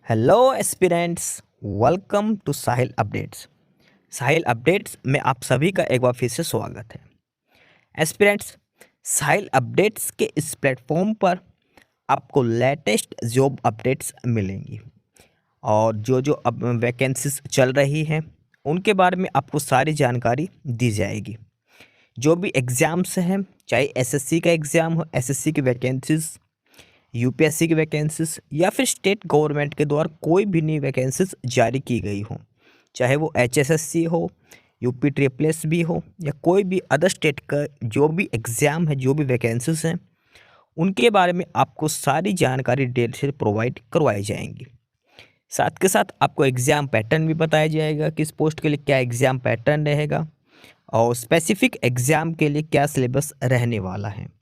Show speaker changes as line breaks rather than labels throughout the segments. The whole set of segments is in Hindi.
Hello aspirants, welcome to Sahil updates. Sahil updates में आप सभी का एक बार फिर से स्वागत है। एस्पिरेंट्स, साहिल अपडेट्स के इस प्लेटफॉर्म पर आपको लेटेस्ट जॉब अपडेट्स मिलेंगी और जो जो अब वैकेंसीज चल रही हैं उनके बारे में आपको सारी जानकारी दी जाएगी। जो भी एग्ज़ाम्स हैं, चाहे एसएससी का एग्ज़ाम हो, एसएससी की वैकेंसीज, यूपीएससी की वैकेंसीज या फिर स्टेट गवर्नमेंट के द्वारा कोई भी नई वैकेंसीज जारी की गई हो, चाहे वो एचएसएससी हो, यूपी ट्रिपल एस भी हो या कोई भी अदर स्टेट का जो भी एग्ज़ाम है, जो भी वैकेंसीज हैं, उनके बारे में आपको सारी जानकारी डिटेल से प्रोवाइड करवाई जाएंगी। साथ के साथ आपको एग्ज़ाम पैटर्न भी बताया जाएगा, किस पोस्ट के लिए क्या एग्ज़ाम पैटर्न रहेगा और स्पेसिफिक एग्ज़ाम के लिए क्या सिलेबस रहने वाला है।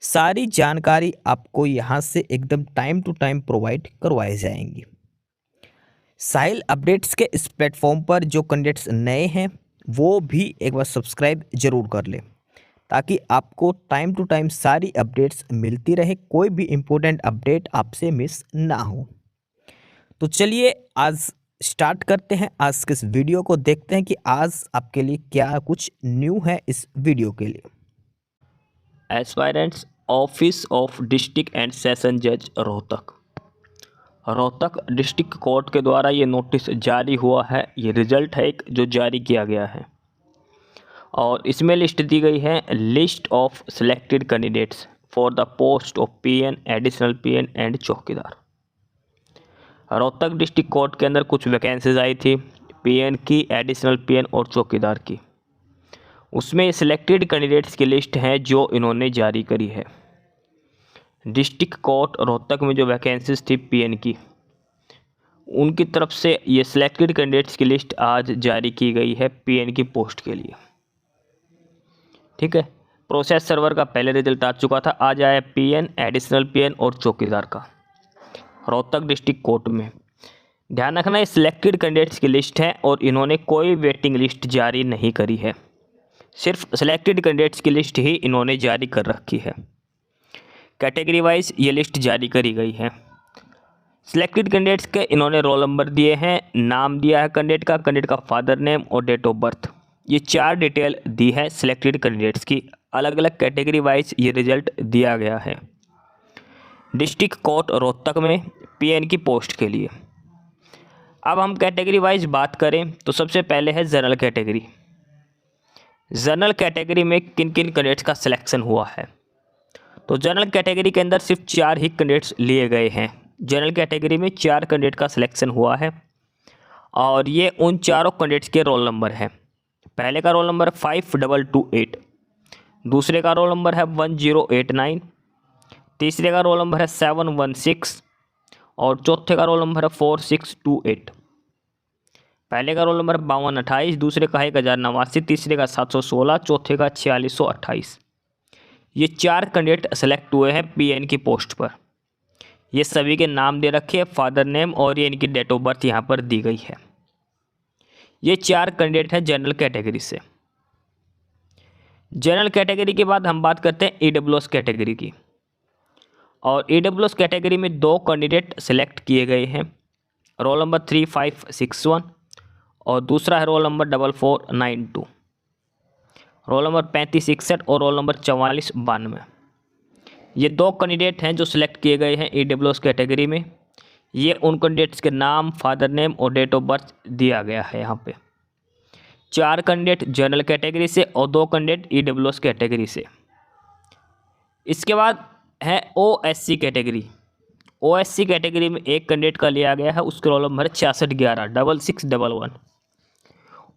सारी जानकारी आपको यहाँ से एकदम टाइम टू टाइम प्रोवाइड करवाई जाएंगी। साहिल अपडेट्स के इस प्लेटफॉर्म पर जो कैंडिडेट्स नए हैं वो भी एक बार सब्सक्राइब ज़रूर कर लें ताकि आपको टाइम टू टाइम सारी अपडेट्स मिलती रहे, कोई भी इम्पोर्टेंट अपडेट आपसे मिस ना हो। तो चलिए आज स्टार्ट करते हैं आज के इस वीडियो को, देखते हैं कि आज आपके लिए क्या कुछ न्यू है इस वीडियो के लिए।
Aspirants office of district and session जज रोहतक डिस्ट्रिक्ट कोर्ट के द्वारा ये नोटिस जारी हुआ है। ये रिजल्ट है एक जो जारी किया गया है और इसमें लिस्ट दी गई है, list of selected candidates for the post of PN, additional PN and चौकीदार। रोहतक डिस्ट्रिक्ट कोर्ट के अंदर कुछ वैकेंसीज आई थी पीएन की, एडिशनल पीएन और चौकीदार की। उसमें सिलेक्टेड कैंडिडेट्स की लिस्ट है जो इन्होंने जारी करी है। डिस्ट्रिक्ट कोर्ट रोहतक में जो वैकेंसीज थी पीएन की, उनकी तरफ से ये सिलेक्टेड कैंडिडेट्स की लिस्ट आज जारी की गई है पीएन की पोस्ट के लिए। ठीक है, प्रोसेस सर्वर का पहले रिजल्ट आ चुका था, आज आया पीएन, एडिशनल पीएन और चौकीदार का रोहतक डिस्ट्रिक्ट कोर्ट में। ध्यान रखना, ये सिलेक्टेड कैंडिडेट्स की लिस्ट है और इन्होंने कोई वेटिंग लिस्ट जारी नहीं करी है, सिर्फ सिलेक्टेड कैंडिडेट्स की लिस्ट ही इन्होंने जारी कर रखी है। कैटेगरी वाइज ये लिस्ट जारी करी गई है। सिलेक्टेड कैंडिडेट्स के इन्होंने रोल नंबर दिए हैं, नाम दिया है कैंडिडेट का फादर नेम और डेट ऑफ बर्थ। ये 4 डिटेल दी है सिलेक्टेड कैंडिडेट्स की। अलग अलग कैटेगरी वाइज ये रिजल्ट दिया गया है डिस्ट्रिक्ट कोर्ट रोहतक में पीएन की पोस्ट के लिए। अब हम कैटेगरी वाइज बात करें तो सबसे पहले है जनरल कैटेगरी। जनरल कैटेगरी में किन किन कैंडिडेट्स का सिलेक्शन हुआ है, तो जनरल कैटेगरी के अंदर सिर्फ 4 ही कैंडिडेट्स लिए गए हैं। जनरल कैटेगरी में 4 कैंडिडेट का सिलेक्शन हुआ है और ये उन चारों कैंडिडेट्स के रोल नंबर हैं। पहले का रोल नंबर 5228, दूसरे का रोल नंबर है 1089, तीसरे का रोल नंबर है 716 और चौथे का रोल नंबर है 4628। पहले का रोल नंबर 5228, दूसरे का 1089, तीसरे का 716, चौथे का 4628। ये 4 कैंडिडेट सेलेक्ट हुए हैं पीएन की पोस्ट पर। ये सभी के नाम दे रखे हैं, फादर नेम और ये इनकी डेट ऑफ बर्थ यहाँ पर दी गई है। ये 4 कैंडिडेट हैं जनरल कैटेगरी से। जनरल कैटेगरी के बाद हम बात करते हैं ईडब्ल्यूएस कैटेगरी की, और ईडब्ल्यूएस कैटेगरी में 2 कैंडिडेट सेलेक्ट किए गए हैं। रोल नंबर 3561 और दूसरा है रोल नंबर 4492। रोल नंबर 3561 और रोल नंबर 4492। ये 2 कैंडिडेट हैं जो सिलेक्ट किए गए हैं ईडब्ल्यूएस कैटेगरी में। ये उन कैंडिडेट्स के नाम, फादर नेम और डेट ऑफ बर्थ दिया गया है यहाँ पे। 4 कैंडिडेट जनरल कैटेगरी से और 2 कैंडिडेट ईडब्ल्यूएस कैटेगरी से। इसके बाद है ओएससी कैटेगरी। ओएससी कैटेगरी में एक कैंडिडेट का लिया गया है, उसके रोल नंबर 6611 6611।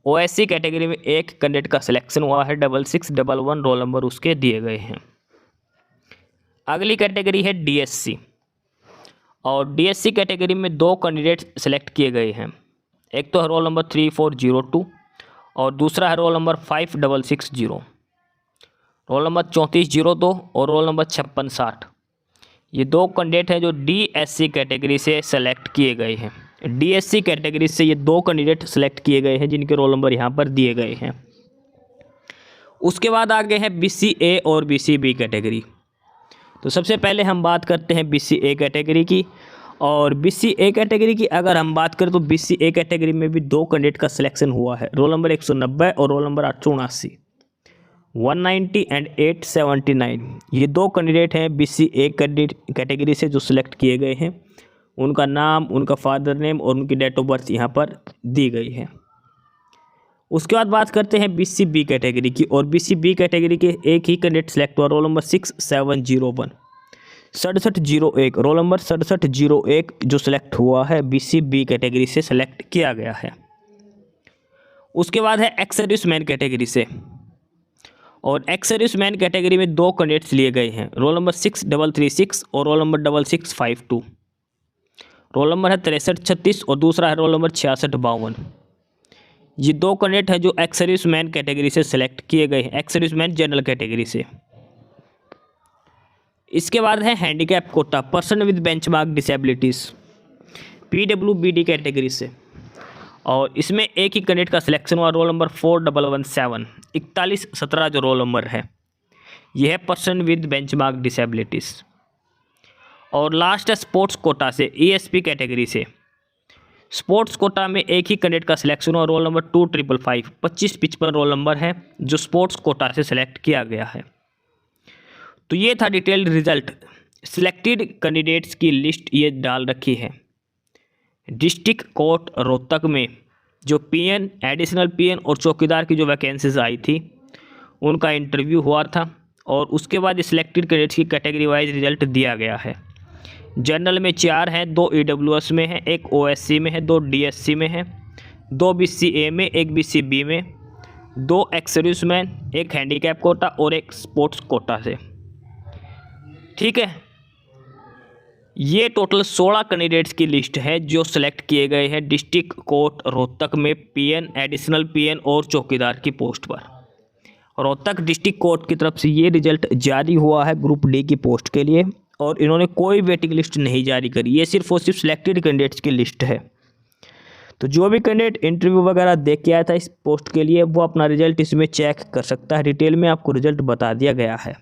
ओएससी कैटेगरी में एक कैंडिडेट का सिलेक्शन हुआ है, 6611 रोल नंबर उसके दिए गए हैं। अगली कैटेगरी है डीएससी, और डीएससी कैटेगरी में 2 कैंडिडेट सेलेक्ट किए गए हैं। एक तो है रोल नंबर 3402 और दूसरा है रोल नंबर 5660। रोल नंबर 3402 और रोल नंबर 5660। ये 2 कैंडिडेट हैं जो डीएससी कैटेगरी से सेलेक्ट किए गए हैं। डीएससी कैटेगरी से ये 2 कैंडिडेट सेलेक्ट किए गए हैं जिनके रोल नंबर यहाँ पर दिए गए हैं। उसके बाद आगे है बीसीए और बीसीबी कैटेगरी। तो सबसे पहले हम बात करते हैं बीसीए कैटेगरी की, और BC-A कैटेगरी की अगर हम बात करें तो BC-A कैटेगरी में भी 2 कैंडिडेट का सिलेक्शन हुआ है, रोल नंबर 190 और रोल नंबर 879, 190 एंड 879। ये 2 कैंडिडेट हैं BC-A कैटेगरी से जो सिलेक्ट किए गए हैं। उनका नाम, उनका फादर नेम और उनकी डेट ऑफ बर्थ यहाँ पर दी गई है। उसके बाद बात करते हैं BC-B कैटेगरी की, और BC-B कैटेगरी के एक ही कैंडिडेट सेलेक्ट हुआ, रोल नंबर 6701, 6701, रोल नंबर 6701 जो सिलेक्ट हुआ है BC-B कैटेगरी से सिलेक्ट किया गया है। उसके बाद है एक्स सर्विसमैन कैटेगरी से, और एक्स सर्विसमैन कैटेगरी में 2 कैंडिडेट्स लिए गए हैं, रोल नंबर 6336 और रोल नंबर 6652। रोल नंबर है 6336 और दूसरा है रोल नंबर 6652। ये 2 कैंडिडेट हैं जो एक्स सर्विसमैन कैटेगरी से सिलेक्ट किए गए हैं, एक्स सर्विसमैन जनरल कैटेगरी से। इसके बाद है handicap quota, person with benchmark disabilities, PWBD category से, और इसमें एक ही कैंडिडेट का सिलेक्शन हुआ, रोल नंबर 4117, 4117 जो रोल नंबर है, यह है पर्सन विद बेंचमार्क डिसेबिलिटीज़। और लास्ट है स्पोर्ट्स कोटा से, ESP कैटेगरी से। स्पोर्ट्स कोटा में एक ही कैंडिडेट का सिलेक्शन हुआ, रोल नंबर 2555, 2555 रोल नंबर है जो स्पोर्ट्स कोटा से सिलेक्ट किया गया है। तो ये था डिटेल्ड रिजल्ट। सिलेक्टेड कैंडिडेट्स की लिस्ट ये डाल रखी है। डिस्ट्रिक्ट कोर्ट रोहतक में जो PN, एडिशनल PN और चौकीदार की जो वैकेंसीज आई थी उनका इंटरव्यू हुआ था, और उसके बाद सिलेक्टेड कैंडिडेट्स की कैटेगरी वाइज रिजल्ट दिया गया है। जनरल में 4 हैं, 2 EWS में है, 1 OSC में है, 2 DSC में है, 2 BC-A में, 1 BC-B में, 2 एक्स सर्विसमैन, 1 हैंडीकैप कोटा और 1 स्पोर्ट्स कोटा से। ठीक है, ये टोटल 16 कैंडिडेट्स की लिस्ट है जो सेलेक्ट किए गए हैं डिस्ट्रिक्ट कोर्ट रोहतक में PN, एडिशनल PN और चौकीदार की पोस्ट पर। रोहतक डिस्ट्रिक्ट कोर्ट की तरफ से ये रिजल्ट जारी हुआ है ग्रुप D की पोस्ट के लिए, और इन्होंने कोई वेटिंग लिस्ट नहीं जारी करी, ये सिर्फ और सिर्फ सिलेक्टेड कैंडिडेट्स की लिस्ट है। तो जो भी कैंडिडेट इंटरव्यू वगैरह दे के आया था इस पोस्ट के लिए वो अपना रिजल्ट इसमें चेक कर सकता है। डिटेल में आपको रिजल्ट बता दिया गया है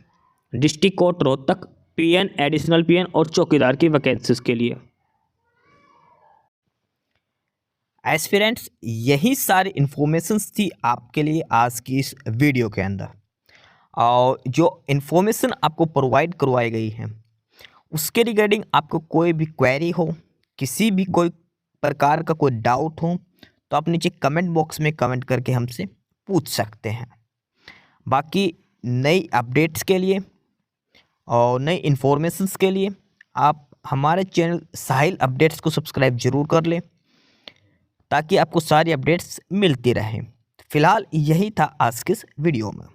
district court Rohtak PN, additional PN और चौकीदार की वैकेंसीज के लिए।
एस्पिरेंट्स, यही सारी इन्फॉर्मेशंस थी आपके लिए आज की इस वीडियो के अंदर, और जो इन्फॉर्मेशन आपको प्रोवाइड करवाई गई है उसके रिगार्डिंग आपको कोई भी क्वेरी हो, किसी भी कोई प्रकार का कोई डाउट हो, तो आप नीचे कमेंट बॉक्स में कमेंट करके हमसे पूछ सकते हैं। बाकी नई अपडेट्स के लिए और नई इन्फॉर्मेशंस के लिए आप हमारे चैनल साहिल अपडेट्स को सब्सक्राइब जरूर कर लें, ताकि आपको सारी अपडेट्स मिलती रहें। फिलहाल यही था आज के इस वीडियो में।